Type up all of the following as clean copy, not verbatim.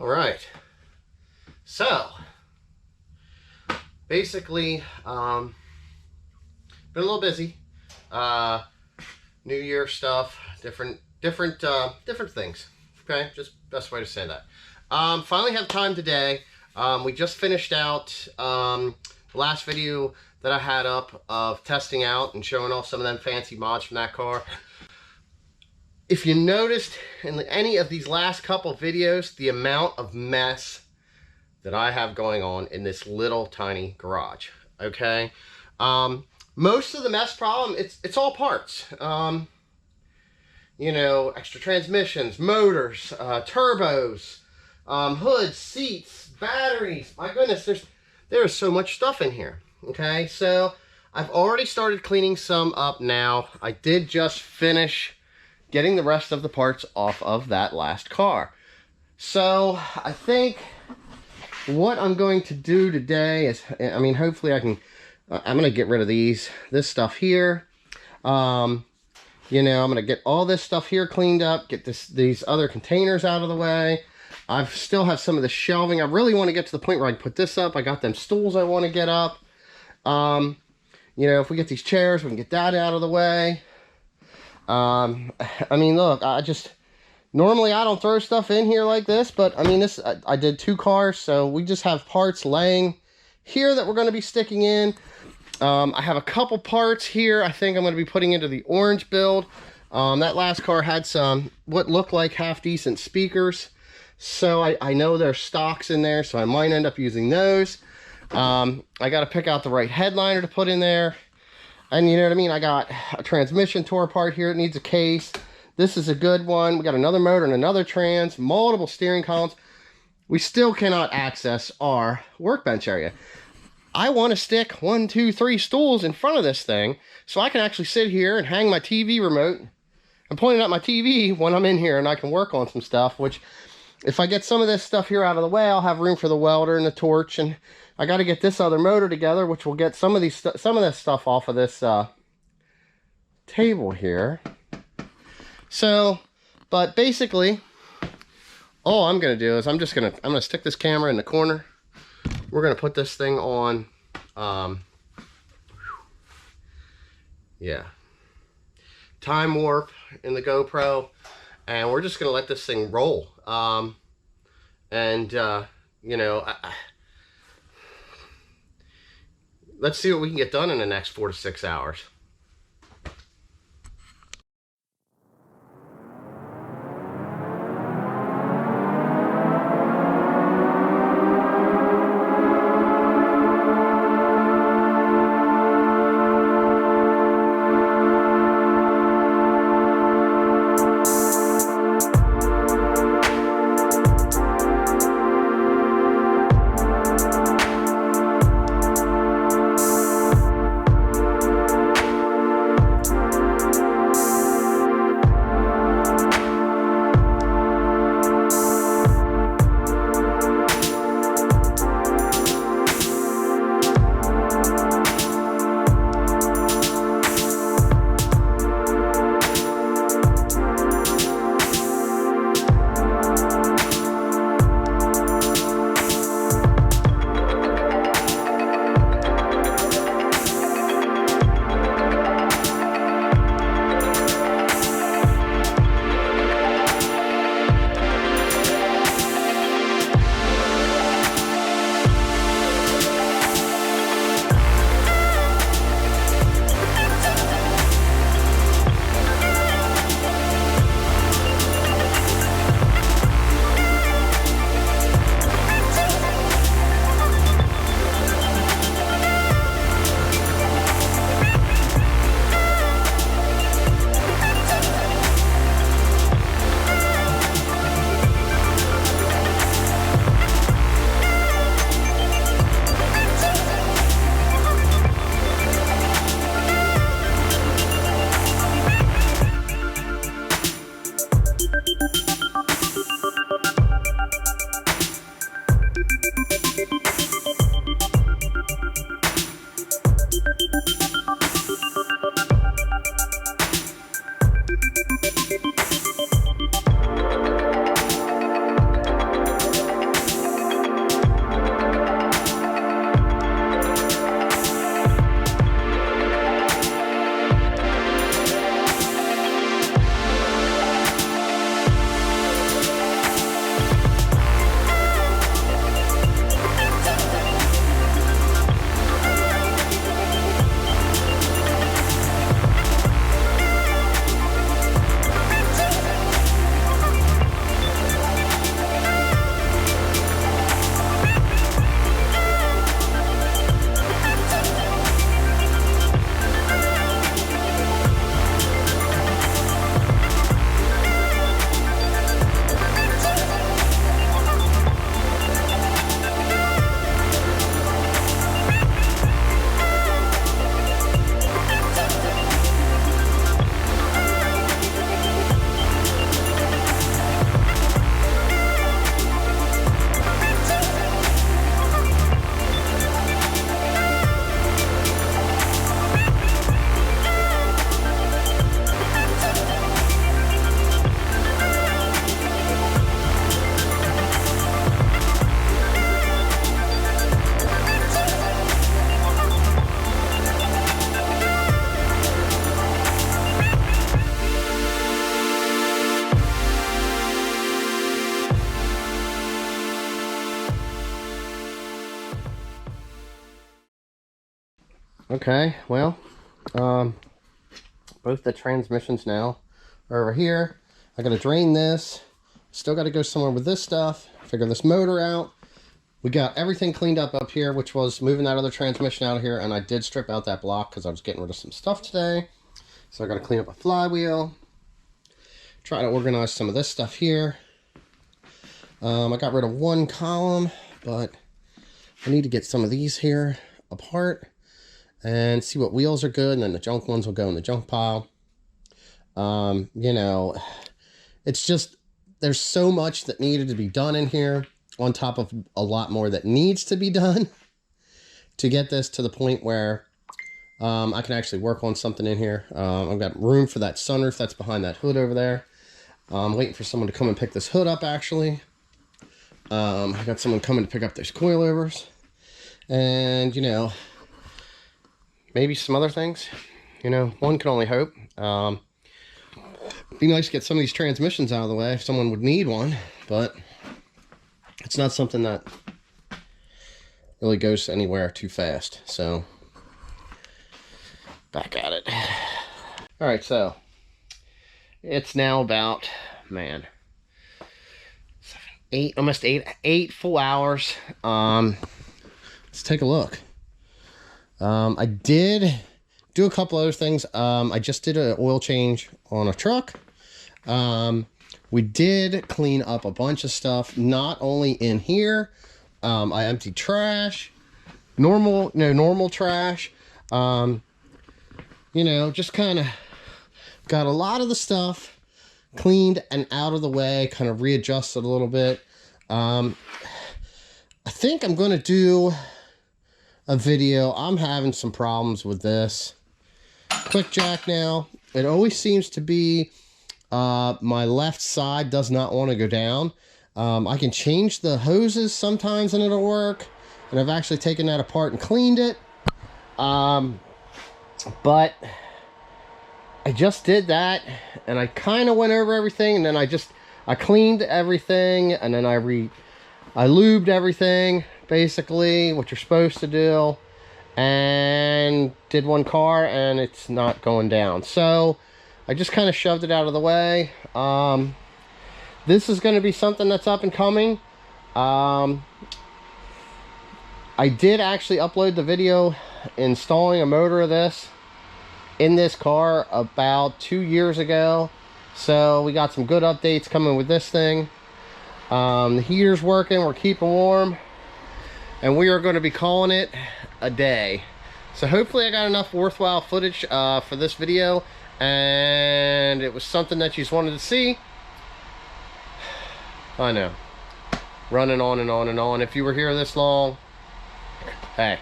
All right. So, basically, been a little busy. New Year stuff, different things. Okay, just best way to say that. Finally have time today. We just finished out the last video that I had up of testing out and showing off some of them fancy mods from that car. If you noticed in any of these last couple videos, the amount of mess that I have going on in this little tiny garage, okay? Most of the mess problem, it's all parts. You know, extra transmissions, motors, turbos, hoods, seats, batteries. My goodness, there's so much stuff in here, okay? So I've already started cleaning some up now. I did just finish getting the rest of the parts off of that last car. So I think what I'm going to do today is, I mean, hopefully I'm going to get rid of this stuff here. You know, I'm going to get all this stuff here cleaned up, get these other containers out of the way. I still have some of the shelving. I really want to get to the point where I can put this up. I got them stools I want to get up. You know, if we get these chairs, we can get that out of the way. I mean, look, normally I don't throw stuff in here like this, but I mean, I did 2 cars, so we just have parts laying here that we're going to be sticking in. I have a couple parts here I think I'm going to be putting into the orange build. That last car had some what looked like half decent speakers, so I know there's stocks in there, so I might end up using those. I got to pick out the right headliner to put in there. And you know what I mean? I got a transmission tore apart here. It needs a case. This is a good one. We got another motor and another trans, multiple steering columns. We still cannot access our workbench area. I want to stick 1, 2, 3 stools in front of this thing so I can actually sit here and hang my TV remote and point it at my TV when I'm in here and I can work on some stuff, which if I get some of this stuff here out of the way, I'll have room for the welder and the torch, and I got to get this other motor together, which will get some of this stuff off of this table here. So, but basically, all I'm gonna do is I'm gonna stick this camera in the corner. We're gonna put this thing on. Yeah, time warp in the GoPro, and we're just gonna let this thing roll. You know, let's see what we can get done in the next 4 to 6 hours. Okay, well, both the transmissions now are over here. I gotta drain this. Still gotta go somewhere with this stuff. Figure this motor out. We got everything cleaned up here, which was moving that other transmission out of here, and I did strip out that block because I was getting rid of some stuff today. So I gotta clean up a flywheel. Try to organize some of this stuff here. I got rid of one column, but I need to get some of these here apart and see what wheels are good, and then the junk ones will go in the junk pile. You know, it's just, there's so much that needed to be done in here on top of a lot more that needs to be done to get this to the point where I can actually work on something in here. I've got room for that sunroof that's behind that hood over there. I'm waiting for someone to come and pick this hood up, actually. I got someone coming to pick up those coilovers. And, you know, maybe some other things. You know, one can only hope. Be nice to get some of these transmissions out of the way if someone would need one, but it's not something that really goes anywhere too fast. So, back at it. All right, so it's now about, man, almost eight full hours. Let's take a look. I did do a couple other things. I just did an oil change on a truck. We did clean up a bunch of stuff, not only in here. I emptied trash, normal trash. You know, just kind of got a lot of the stuff cleaned and out of the way, kind of readjusted a little bit. I think I'm going to do a video. I'm having some problems with this quick jack now. It always seems to be my left side does not want to go down. I can change the hoses sometimes and it'll work, and I've actually taken that apart and cleaned it. But I just did that, and I kind of went over everything, and then I cleaned everything, and then I lubed everything, basically, what you're supposed to do, and did one car, and it's not going down. So I just kind of shoved it out of the way. This is going to be something that's up and coming. I did actually upload the video installing a motor of this in this car about 2 years ago. So we got some good updates coming with this thing. The heater's working, we're keeping warm, and we are going to be calling it a day. So hopefully I got enough worthwhile footage for this video, and it was something that you just wanted to see. I know, running on and on and on. If you were here this long, hey.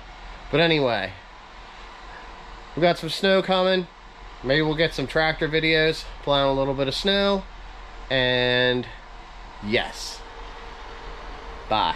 But anyway, we got some snow coming. Maybe we'll get some tractor videos, plowing a little bit of snow. And yes, bye.